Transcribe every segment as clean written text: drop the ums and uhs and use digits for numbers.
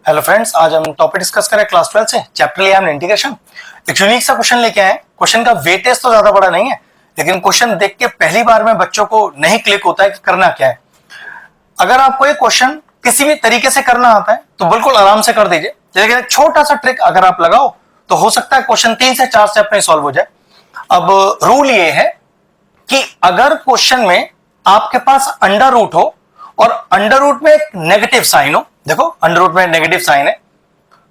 Hello friends, आज हम topic discuss करें क्लास 12 से चैप्टर लिया हमने इंटीग्रेशन। एक यूनिक सा क्वेश्चन लेके आए। क्वेश्चन का वेटेज तो ज्यादा बड़ा नहीं है, लेकिन क्वेश्चन देख के पहली बार में बच्चों को नहीं क्लिक होता है कि करना क्या है। अगर आपको ये क्वेश्चन किसी भी तरीके से करना आता है तो बिल्कुल आराम से कर दीजिए, लेकिन एक छोटा सा ट्रिक अगर आप लगाओ तो हो सकता है क्वेश्चन 3 से 4 स्टेप में सॉल्व हो जाए। अब रूल ये है कि अगर क्वेश्चन में आपके पास अंडर रूट हो और अंडर रूट में एक नेगेटिव साइन हो, देखो अंडर रूट में नेगेटिव साइन है,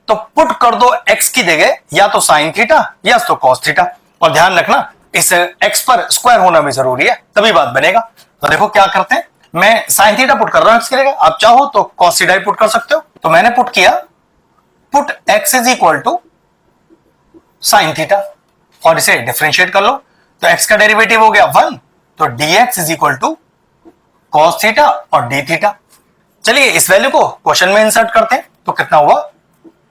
तो पुट कर दो x की जगह या तो साइन थीटा या तो कॉस थीटा। और ध्यान रखना इस x पर स्क्वायर होना भी जरूरी है, तभी बात बनेगा। तो देखो क्या करते हैं, मैं साइन थीटा पुट कर रहा हूं x की जगह, आप चाहो तो कॉस थीटा पुट कर सकते हो। तो मैंने पुट किया, put x is equal to sine theta और इसे डिफरेंशिएट कर लो। तो x का डेरिवेटिव हो गया 1, तो dx is equal to cos theta और डी थीटा। चलिए इस वैल्यू को क्वेश्चन में इंसर्ट करते हैं, तो कितना हुआ,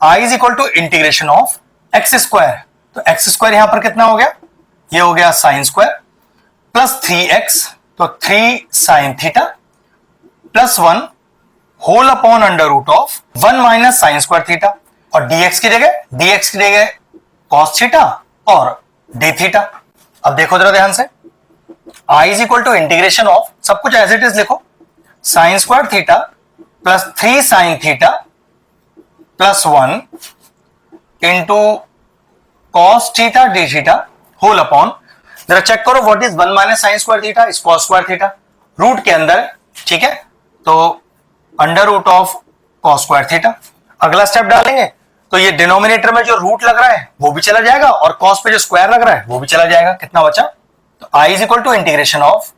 i is equal to integration of x square. तो एक्स स्क्वायर यहां पर कितना हो गया, ये हो गया साइन स्क्वायर प्लस 3x, तो 3 sine theta plus 1 whole upon under root of 1 minus sine square theta. और dx की जगह कॉस थीटा और डी थीटा। अब देखो जरा ध्यान से, i is equal to integration of, सब कुछ एज इट इज लिखो, sine square theta plus 3 sine theta plus 1 into cos theta d theta whole upon, जरा चेक करो what is 1 minus sine square theta, is cos square theta, root के अंदर, ठीक है, तो under root of cos square theta. अगला step डालेंगे तो ये डिनोमिनेटर में जो रूट लग रहा है वो भी चला जाएगा और कॉस पे जो स्क्वायर लग रहा है वो भी चला जाएगा। कितना बचा, तो i is equal to integration of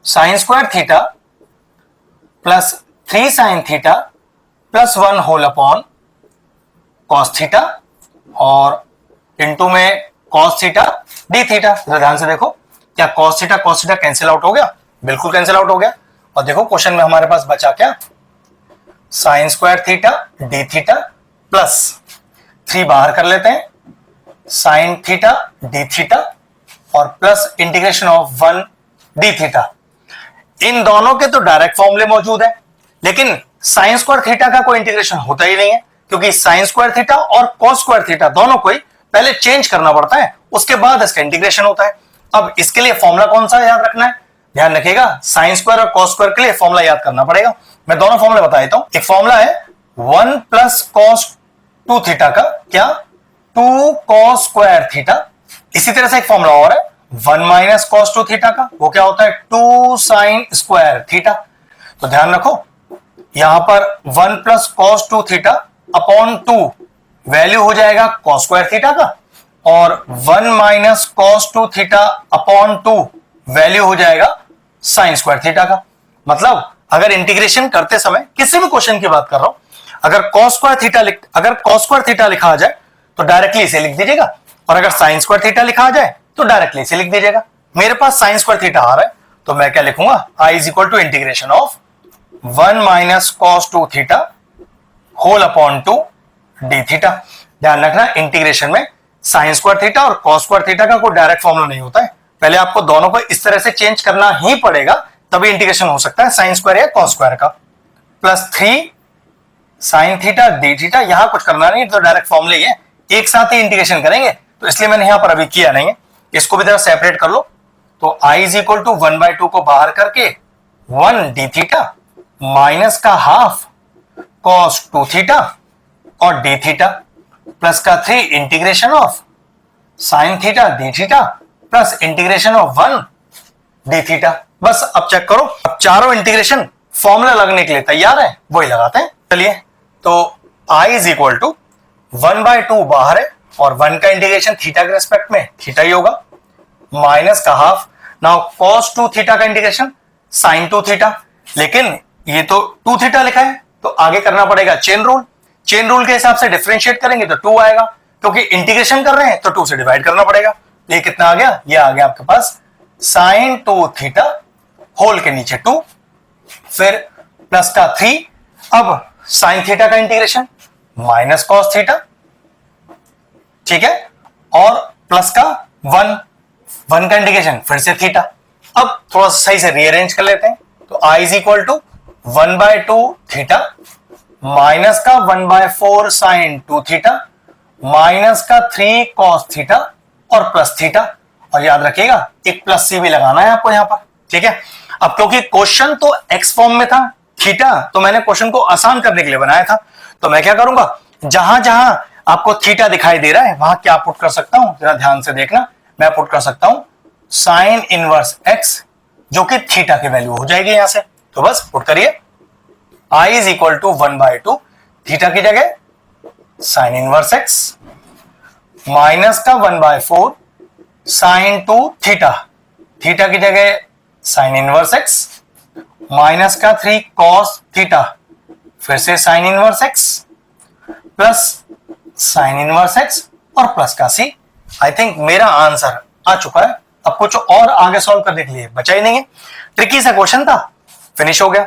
sine square theta plus 3 sine theta plus 1 whole upon cos theta और इंटू में कॉस थीटा डी थीटा। ध्यान से देखो, क्या कॉस थीटा कैंसिल आउट हो गया, बिल्कुल कैंसिल आउट हो गया। और देखो क्वेश्चन में हमारे पास बचा क्या, sine square theta d theta plus 3 बाहर कर लेते हैं, साइन थीटा डी थीटा और plus integration of 1 d theta. इन दोनों के तो डायरेक्ट फॉर्मूले मौजूद है, लेकिन साइन स्क्वायर थीटा का कोई इंटीग्रेशन होता ही नहीं है, क्योंकि साइन स्क्वायर थीटा और कॉस स्क्वायर थीटा दोनों को ही पहले चेंज करना पड़ता है, उसके बाद इसका इंटीग्रेशन होता है। अब इसके लिए फॉर्मूला कौन सा याद रखना है, ध्यान रखिएगा, साइन स्क्वायर और कॉस स्क्वायर के लिए फॉर्मूला याद करना पड़ेगा। मैं दोनों फॉर्मूले बता देता हूं। एक फॉर्मूला है 1 प्लस कॉस 2 थीटा का, क्या 2 कॉस स्क्वायर थीटा। इसी तरह से एक फॉर्मूला और है 1 माइनस कॉस 2 थीटा का, वो क्या होता है 2 साइन स्क्वायर थीटा। तो ध्यान रखो यहां पर 1 plus cos 2 theta upon 2 value हो जाएगा कॉस स्क्वायर थीटा का, और 1 minus cos 2 theta upon 2 value हो जाएगा साइन स्क्वायर थीटा का। मतलब अगर इंटीग्रेशन करते समय किसी भी क्वेश्चन की बात कर रहा हूं, अगर कॉस स्क्वायर थीटा लिखा आ जाए तो डायरेक्टली इसे लिख दीजिएगा, और अगर साइन स्क्वायर थीटा लिखा आ जाए तो डायरेक्टली इसे लिख दीजिएगा। मेरे पास साइन स्क्वायर थीटा आ रहा है तो मैं क्या लिखूंगा, i is equal to integration of 1 minus cos 2 theta whole upon 2 d theta. ध्यान रखना इंटीग्रेशन में साइन स्क्वायर थीटा और कॉस स्क्वायर थीटा का कोई डायरेक्ट फॉर्मूला नहीं होता है, पहले आपको दोनों को इस तरह से चेंज करना ही पड़ेगा, तभी इंटीग्रेशन हो सकता है साइन स्क्वायर या कॉस स्क्वायर का। Plus 3 sine theta d theta, यहां कुछ करना नहीं, तो डायरेक्ट फॉर्मूले ही है, एक साथ ही इंटीग्रेशन करेंगे, तो इसलिए मैंने यहां पर अभी किया नहीं है। इसको भी जरा सेपरेट कर लो, तो i इज इक्वल टू 1/2 को बाहर करके 1 डी थीटा माइनस का हाफ कॉस 2 थीटा और डी थीटा प्लस का 3 integration of sign theta d theta plus integration of 1 d theta. बस अब चेक करो, अब चारों इंटीग्रेशन फॉर्मूला लगने के लिए तैयार है, वही लगाते हैं। चलिए, तो i इज इक्वल टू 1/2 बाहर है और 1 का इंटीग्रेशन थीटा के रेस्पेक्ट में थीटा ही होगा, माइनस का हाफ, नाउ cos 2 थीटा का इंटीग्रेशन sin 2 थीटा, लेकिन ये तो 2 थीटा लिखा है तो आगे करना पड़ेगा चेन रूल के हिसाब से डिफरेंशिएट करेंगे तो 2 आएगा, क्योंकि इंटीग्रेशन कर रहे हैं तो 2 से डिवाइड करना पड़ेगा। ये कितना आ गया, ये आ गया आपके पास sin 2 थीटा होल के नीचे 2, फिर प्लस का 3, अब sin थीटा का इंटीग्रेशन माइनस कॉस थीटा, ठीक है, और प्लस का 1 का इंटीग्रेशन फिर से थीटा। अब थोड़ा सही से रीअरेंज कर लेते हैं, तो i is equal to 1/2 theta minus का 1/4 साइन 2 थीटा माइनस का 3 कॉस थीटा और प्लस थीटा। और याद रखिएगा एक प्लस सी भी लगाना है आपको यहां पर, ठीक है। अब क्योंकि क्वेश्चन तो एक्स फॉर्म में था थीटा, तो मैंने क्वेश्चन को आसान करने के लिए बनाया था। तो मैं क्या करूंगा, जहां जहां आपको थीटा दिखाई दे रहा है वहां क्या पुट कर सकता हूं, जरा ध्यान से देखना। मैं पुट कर सकता हूं साइन इनवर्स एक्स, जो कि थीटा की वैल्यू हो जाएगी यहां से। तो बस पुट करिए, I is equal to 1/2 theta की जगह साइन इनवर्स एक्स माइनस का 1/4 साइन 2 थीटा, थीटा की जगह साइन इनवर्स एक्स माइनस का 3 कॉस थीटा, फिर से sine inverse x plus sine inverse x और प्लस का सी। आई थिंक मेरा आंसर आ चुका है। अब कुछ और आगे सॉल्व करने के लिए बचा ही नहीं है। ट्रिकी सा क्वेश्चन था, फिनिश हो गया।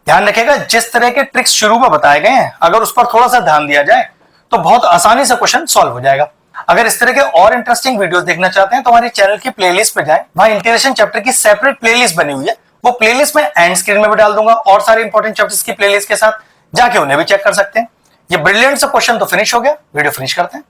ध्यान रखिएगा जिस तरह के ट्रिक्स शुरू में बताए गए हैं अगर उस पर थोड़ा सा ध्यान दिया जाए तो बहुत आसानी से क्वेश्चन सॉल्व हो जाएगा। अगर इस तरह के और इंटरेस्टिंग वीडियोस देखना चाहते हैं तो हमारे चैनल की प्लेलिस्ट पे जाएं, वहां इंटीग्रेशन चैप्टर की सेपरेट प्लेलिस्ट बनी हुई है। वो प्लेलिस्ट में एंड स्क्रीन में भी डाल दूंगा और सारे इंपॉर्टेंट चैप्टर्स की प्लेलिस्ट के साथ, जाके उन्हें भी चेक कर सकते हैं। ये ब्रिलियंट सा क्वेश्चन तो फिनिश हो गया, वीडियो फिनिश करते हैं।